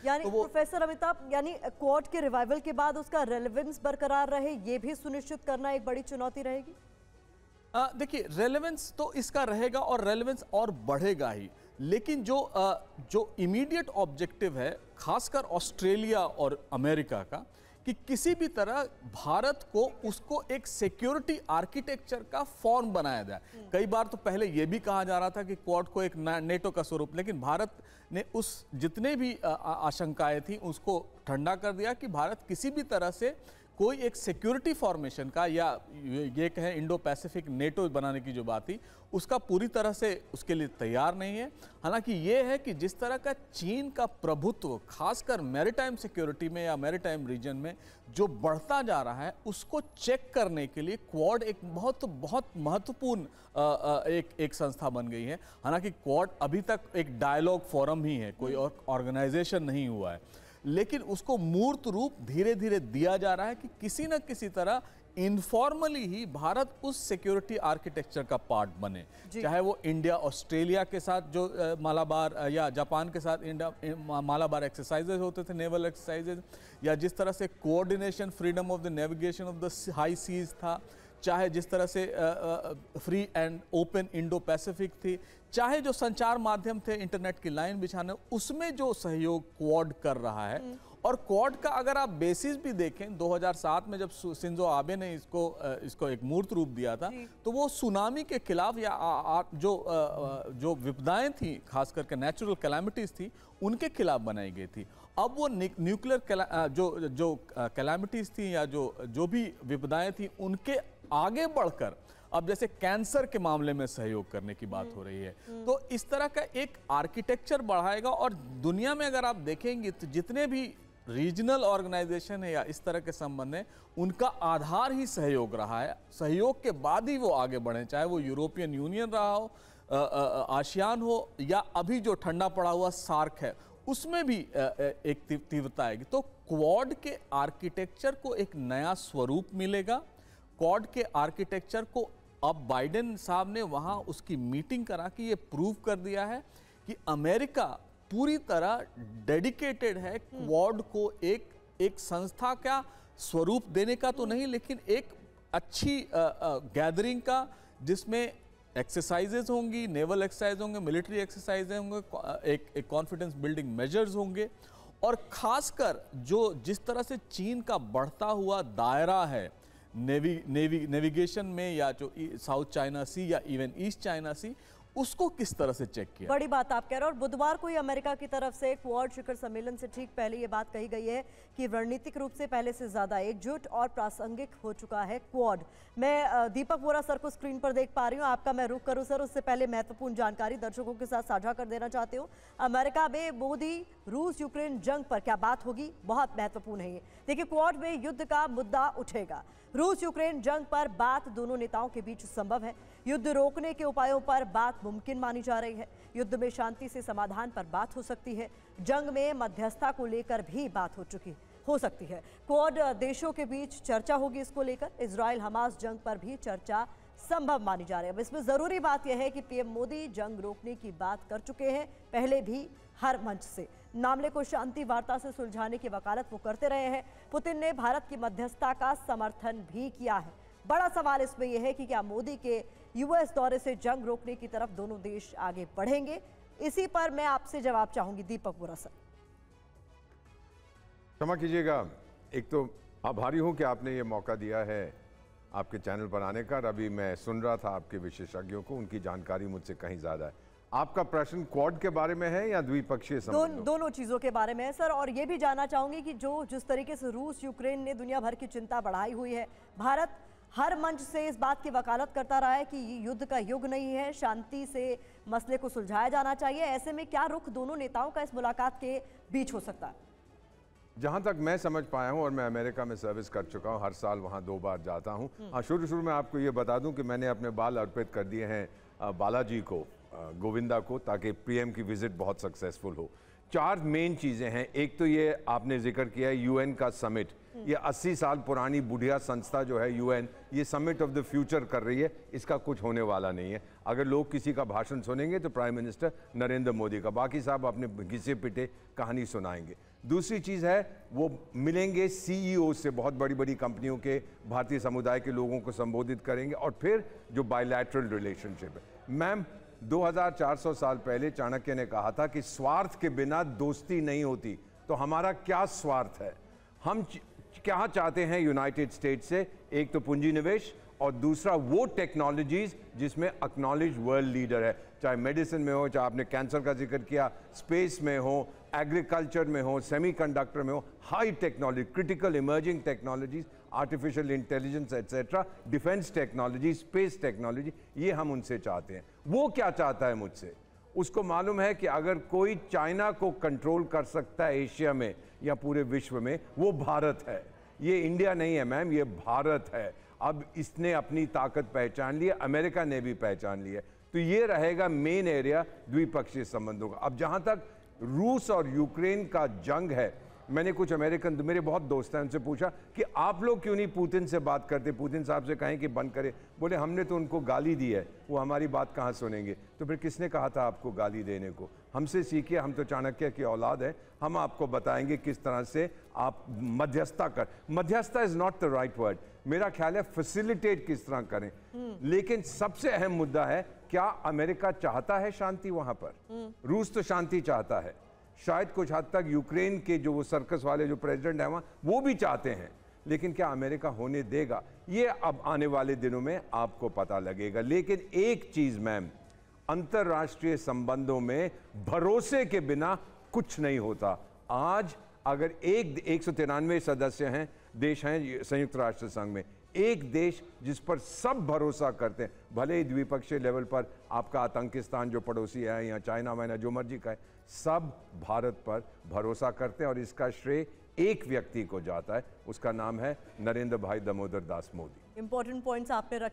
यानी तो वो प्रोफेसर अमिताभ, यानी क्वाड के रिवाइवल के बाद उसका रेलेवेंस बरकरार रहे, ये भी सुनिश्चित करना एक बड़ी चुनौती रहेगी। देखिए, रेलेवेंस तो इसका रहेगा और रेलेवेंस और बढ़ेगा ही, लेकिन जो इमीडिएट ऑब्जेक्टिव है खासकर ऑस्ट्रेलिया और अमेरिका का, कि किसी भी तरह भारत को उसको एक सिक्योरिटी आर्किटेक्चर का फॉर्म बनाया जाए। कई बार तो पहले यह भी कहा जा रहा था कि क्वाड को एक नेटो का स्वरूप, लेकिन भारत ने उस जितने भी आशंकाएं थी उसको ठंडा कर दिया कि भारत किसी भी तरह से कोई एक सिक्योरिटी फॉर्मेशन का, या ये कहें इंडो पैसिफिक नेटो बनाने की जो बात थी, उसका पूरी तरह से उसके लिए तैयार नहीं है। हालांकि ये है कि जिस तरह का चीन का प्रभुत्व खासकर मैरीटाइम सिक्योरिटी में या मैरीटाइम रीजन में जो बढ़ता जा रहा है, उसको चेक करने के लिए क्वाड एक बहुत महत्वपूर्ण एक संस्था बन गई है। हालांकि क्वाड अभी तक एक डायलॉग फोरम ही है, कोई ऑर्गेनाइजेशन नहीं हुआ है, लेकिन उसको मूर्त रूप धीरे धीरे दिया जा रहा है कि किसी न किसी तरह इनफॉर्मली ही भारत उस सिक्योरिटी आर्किटेक्चर का पार्ट बने। चाहे वो इंडिया ऑस्ट्रेलिया के साथ जो मालाबार या जापान के साथ इंडिया मालाबार एक्सरसाइजेज होते थे, नेवल एक्सरसाइजेज, या जिस तरह से coordination freedom of the navigation of the high seas था, चाहे जिस तरह से free and open Indo Pacific थी, चाहे जो संचार माध्यम थे इंटरनेट की लाइन बिछाने, उसमें जो सहयोग क्वाड कर रहा है। और क्वाड का अगर आप बेसिस भी देखें, 2007 में जब शिंजो आबे ने इसको एक मूर्त रूप दिया था, तो वो सुनामी के खिलाफ या जो विपदाएं थी, खास करके नेचुरल कैलामिटीज थी, उनके खिलाफ बनाई गई थी। अब वो न्यूक्लियर जो कैलामिटीज थी या जो भी विपदाएं थी, उनके आगे बढ़कर अब जैसे कैंसर के मामले में सहयोग करने की बात हो रही है। तो इस तरह का एक आर्किटेक्चर बढ़ाएगा। और दुनिया में अगर आप देखेंगे तो जितने भी रीजनल ऑर्गेनाइजेशन है या इस तरह के संबंध है, उनका आधार ही सहयोग रहा है। सहयोग के बाद ही वो आगे बढ़े, चाहे वो यूरोपियन यूनियन रहा हो, आसियान हो, या अभी जो ठंडा पड़ा हुआ सार्क है, उसमें भी एक तीव्रता आएगी। तो क्वाड के आर्किटेक्चर को एक नया स्वरूप मिलेगा। क्वाड के आर्किटेक्चर को अब बाइडेन साहब ने वहां उसकी मीटिंग करा के ये प्रूव कर दिया है कि अमेरिका पूरी तरह डेडिकेटेड है क्वाड को एक संस्था का स्वरूप देने का तो नहीं, लेकिन एक अच्छी गैदरिंग का, जिसमें एक्सरसाइजेज होंगी, नेवल एक्सरसाइज होंगे, मिलिट्री एक्सरसाइज होंगे, एक कॉन्फिडेंस बिल्डिंग मेजर्स होंगे। और खासकर जिस तरह से चीन का बढ़ता हुआ दायरा है नेविगेशन में, या जो साउथ चाइना सी या इवन ईस्ट चाइना सी, उसको किस तरह से चेक किया। बड़ी बात आप कह रहे हो। और बुधवार को ही अमेरिका की तरफ से क्वाड शिखर सम्मेलन से ठीक पहले ये बात कही गई है कि रणनीतिक रूप से पहले से ज्यादा एकजुट और प्रासंगिक हो चुका है क्वाड। मैं दीपक वोरा सर को स्क्रीन पर देख पा रही हूँ, आपका मैं रुख करूँ सर, उससे पहले महत्वपूर्ण जानकारी दर्शकों के साथ साझा कर देना चाहती हूँ। अमेरिका में मोदी रूस यूक्रेन जंग पर क्या बात होगी, बहुत महत्वपूर्ण है ये। देखिए, क्वाड में युद्ध का मुद्दा उठेगा। रूस यूक्रेन जंग पर बात दोनों नेताओं के बीच संभव है। युद्ध रोकने के उपायों पर बात मुमकिन मानी जा रही है। युद्ध में शांति से समाधान पर बात हो सकती है। जंग में मध्यस्थता को लेकर भी बात हो सकती है। क्वाड देशों के बीच चर्चा होगी इसको लेकर। इजराइल हमास जंग पर भी चर्चा संभव मानी जा रही है। अब इसमें जरूरी बात यह है कि पीएम मोदी जंग रोकने की बात कर चुके हैं पहले भी हर मंच से। मामले को शांति वार्ता से सुलझाने की वकालत वो करते रहे हैं। पुतिन ने भारत की मध्यस्थता का समर्थन भी किया है। बड़ा सवाल इसमें यह है कि क्या मोदी के यूएस दौरे से जंग रोकने की तरफ दोनों देश आगे बढ़ेंगे। इसी पर मैं आपसे जवाब चाहूंगी दीपक वोरा सर। क्षमा कीजिएगा, एक तो आभारी हूं कि आपने ये मौका दिया है आपके चैनल पर आने का। अभी मैं सुन रहा था आपके विशेषज्ञों को, उनकी जानकारी मुझसे कहीं ज्यादा है। आपका प्रश्न क्वाड के बारे में है या द्विपक्षीय संबंधों? दोनों चीजों के बारे में है सर। और ये भी जानना चाहूंगी कि जिस तरीके से रूस यूक्रेन ने दुनिया भर की चिंता बढ़ाई हुई है, भारत हर मंच से इस बात की वकालत करता रहा है कि युद्ध का युग नहीं है, शांति से मसले को सुलझाया जाना चाहिए। ऐसे में क्या रुख दोनों नेताओं का इस मुलाकात के बीच हो सकता है? जहां तक मैं समझ पाया हूं, और मैं अमेरिका में सर्विस कर चुका हूं, हर साल वहां 2 बार जाता हूं। हाँ, शुरू में आपको ये बता दूं कि मैंने अपने बाल अर्पित कर दिए हैं बालाजी को, गोविंदा को, ताकि पीएम की विजिट बहुत सक्सेसफुल हो। 4 मेन चीजें हैं। एक तो ये आपने जिक्र किया है यूएन का समिट। ये 80 साल पुरानी बुढ़िया संस्था जो है यूएन, ये समिट ऑफ द फ्यूचर कर रही है। इसका कुछ होने वाला नहीं है। अगर लोग किसी का भाषण सुनेंगे तो प्राइम मिनिस्टर नरेंद्र मोदी का, बाकी साहब अपने घिसे पिटे कहानी सुनाएंगे। दूसरी चीज़ है वो मिलेंगे सीईओ से, बहुत बड़ी बड़ी कंपनियों के भारतीय समुदाय के लोगों को संबोधित करेंगे। और फिर जो बायलैटरल रिलेशनशिप है मैम, 2400 साल पहले चाणक्य ने कहा था कि स्वार्थ के बिना दोस्ती नहीं होती। तो हमारा क्या स्वार्थ है, हम क्या चाहते हैं यूनाइटेड स्टेट्स से? एक तो पूंजी निवेश और दूसरा वो टेक्नोलॉजीज जिसमें एक्नॉलेज वर्ल्ड लीडर है, चाहे मेडिसिन में हो, चाहे आपने कैंसर का जिक्र किया, स्पेस में हो, एग्रीकल्चर में हो, सेमीकंडक्टर में हो, high technology, critical emerging technologies, artificial intelligence etcetera, defence technology, space technology, ये हम उनसे चाहते हैं। वो क्या चाहता है मुझसे? उसको मालूम है कि अगर कोई चाइना को कंट्रोल कर सकता है एशिया में या पूरे विश्व में, वो भारत है। ये इंडिया नहीं है मैम, ये भारत है। अब इसने अपनी ताकत पहचान ली है, अमेरिका ने भी पहचान ली है। तो ये रहेगा मेन एरिया द्विपक्षीय संबंधों का। अब जहां तक रूस और यूक्रेन का जंग है, मैंने कुछ अमेरिकन, मेरे बहुत दोस्त हैं, उनसे पूछा कि आप लोग क्यों नहीं पुतिन से बात करते, पुतिन साहब से कहें कि बंद करें। बोले हमने तो उनको गाली दी है, वो हमारी बात कहाँ सुनेंगे। तो फिर किसने कहा था आपको गाली देने को? हमसे सीखिए, हम तो चाणक्य की औलाद है, हम आपको बताएंगे किस तरह से आप मध्यस्थता कर। मध्यस्थता is not the right word, मेरा ख्याल है फैसिलिटेट किस तरह करें। लेकिन सबसे अहम मुद्दा है, क्या अमेरिका चाहता है शांति वहां पर? रूस तो शांति चाहता है, शायद कुछ हद तक यूक्रेन के जो वो सर्कस वाले जो प्रेसिडेंट हैं वहां, वो भी चाहते हैं। लेकिन क्या अमेरिका होने देगा? ये अब आने वाले दिनों में आपको पता लगेगा। लेकिन एक चीज मैम, अंतर्राष्ट्रीय संबंधों में भरोसे के बिना कुछ नहीं होता। आज अगर 193 सदस्य हैं, देश हैं संयुक्त राष्ट्र संघ में, एक देश जिस पर सब भरोसा करते हैं, भले ही द्विपक्षीय लेवल पर आपका आतंकिस्तान जो पड़ोसी है या चाइना वाइना जो मर्जी का है, सब भारत पर भरोसा करते हैं। और इसका श्रेय एक व्यक्ति को जाता है, उसका नाम है नरेंद्र भाई दामोदर दास मोदी। इंपॉर्टेंट पॉइंट्स आपने रखे।